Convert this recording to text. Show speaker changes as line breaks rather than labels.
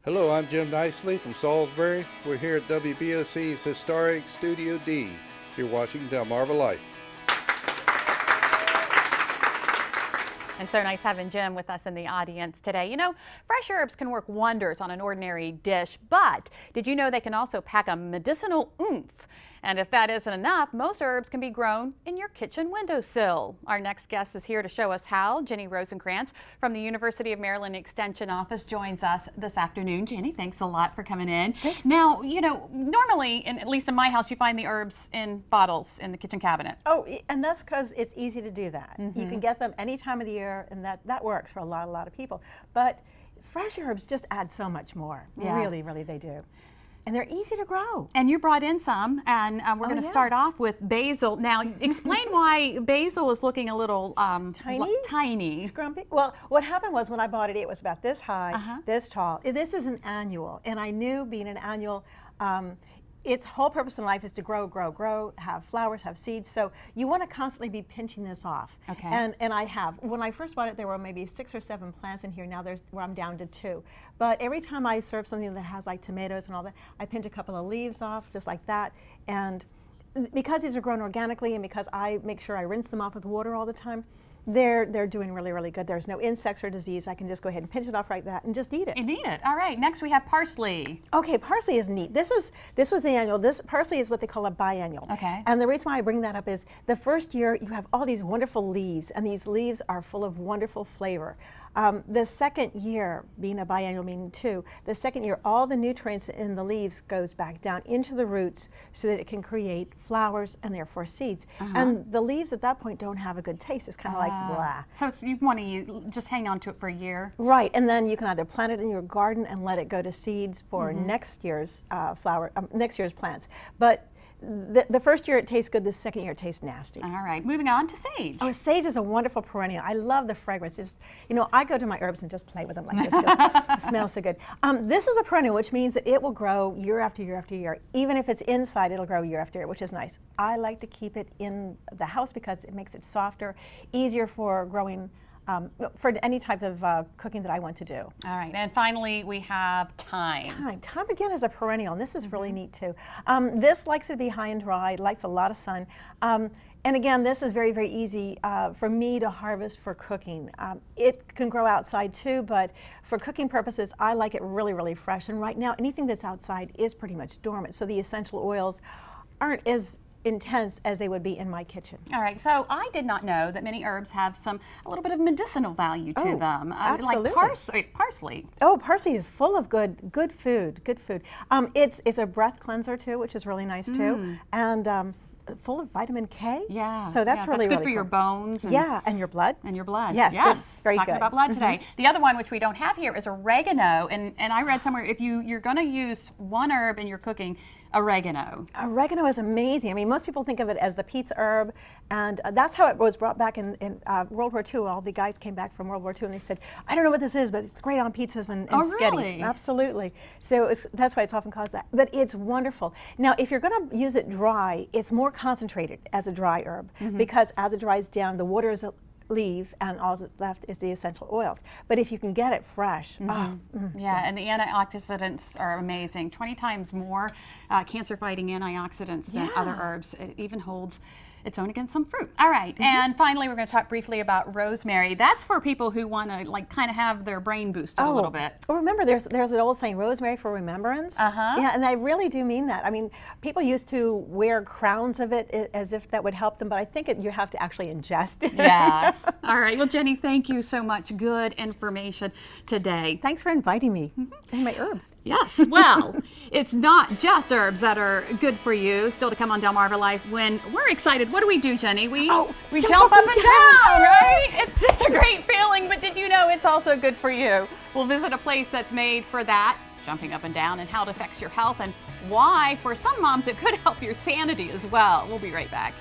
Hello, I'm Jim Nicely from Salisbury. We're here at WBOC's historic Studio D. You're watching Delmarva Life.
And so nice having Jim with us in the audience today. You know, fresh herbs can work wonders on an ordinary dish, but did you know they can also pack a medicinal oomph? And if that isn't enough, most herbs can be grown in your kitchen windowsill. Our next guest is here to show us how. Ginny Rosenkrantz from the University of Maryland Extension Office joins us this afternoon. Ginny, thanks a lot for coming in.
Thanks.
Now, you know, normally, at least in my house, you find the herbs in bottles in the kitchen cabinet.
Oh, and that's because it's easy to do that. You can get them any time of the year, and that works for a lot of people. But fresh herbs just add so much more.
Yeah.
Really, really they do. And they're easy to grow.
And you brought in some, and we're going to start off with basil. Now, explain why basil is looking a little tiny.
Scrumpy. Well, what happened was when I bought it, it was about this high, this tall. This is an annual, and I knew being an annual, its whole purpose in life is to grow, have flowers, have seeds. So you want to constantly be pinching this off.
Okay.
And I have. When I first bought it, there were maybe 6 or 7 plants in here. Now I'm down to 2. But every time I serve something that has like tomatoes and all that, I pinch a couple of leaves off, just like that. And because these are grown organically, and because I make sure I rinse them off with water all the time, they're doing really good. There's no insects or disease. I can just go ahead and pinch it off like that and just eat it.
And eat it. All right. Next we have parsley.
Okay, parsley is neat. This was the annual. This parsley is what they call a biennial.
Okay.
And the reason why I bring that up is the first year you have all these wonderful leaves, and these leaves are full of wonderful flavor. The second year, being a biennial meaning 2, the second year all the nutrients in the leaves goes back down into the roots so that it can create flowers and therefore seeds. And the leaves at that point don't have a good taste. It's kind of like blah.
So you want to just hang on to it for a year?
Right, and then you can either plant it in your garden and let it go to seeds for next year's next year's plants. But the first year it tastes good, the second year it tastes nasty.
All right, moving on to sage.
Oh, sage is a wonderful perennial. I love the fragrance. Just, you know, I go to my herbs and just play with them like this. It smells so good. This is a perennial, which means that it will grow year after year after year. Even if it's inside, it'll grow year after year, which is nice. I like to keep it in the house because it makes it softer, easier for growing, for any type of cooking that I want to do.
All right, and finally we have thyme.
Thyme again is a perennial, and this is really neat too. This likes to be high and dry, likes a lot of sun. And again, this is very easy for me to harvest for cooking. It can grow outside too, but for cooking purposes, I like it really fresh. And right now, anything that's outside is pretty much dormant, so the essential oils aren't as intense as they would be in my kitchen.
All right, so I did not know that many herbs have a little bit of medicinal value to them.
Absolutely.
Like parsley.
Oh, parsley is full of good food. It's a breath cleanser too, which is really nice too, and full of vitamin K.
Yeah.
So that's really
good
really
for your
cool.
bones.
And your blood.
And your blood.
Yes. Good. Very
Talking
good.
about blood today. The other one, which we don't have here, is oregano. And I read somewhere if you're going to use one herb in your cooking, oregano.
Oregano is amazing. I mean, most people think of it as the pizza herb, and that's how it was brought back in World War II. All the guys came back from World War II, and they said, "I don't know what this is, but it's great on pizzas and spaghettis."
Really?
Absolutely. So that's why it's often called that. But it's wonderful. Now, if you're going to use it dry, it's more concentrated as a dry herb because as it dries down, the water is leave, and all that's left is the essential oils. But if you can get it fresh,
yeah, and the antioxidants are amazing. 20 times more cancer-fighting antioxidants than other herbs. It even holds its own against some fruit. All right, and finally we're going to talk briefly about rosemary. That's for people who want to like kind of have their brain boosted a little bit.
Well, remember, there's an old saying, rosemary for remembrance. Yeah, and I really do mean that. I mean, people used to wear crowns of it as if that would help them, but I think you have to actually ingest it.
Yeah. All right. Well, Jenny, thank you so much. Good information today.
Thanks for inviting me and my herbs.
Yes. Well, it's not just herbs that are good for you. Still to come on Delmarva Life when we're excited. What do we do, Jenny? We jump up and down, right? It's just a great feeling, but did you know it's also good for you? We'll visit a place that's made for that, jumping up and down, and how it affects your health and why, for some moms, it could help your sanity as well. We'll be right back.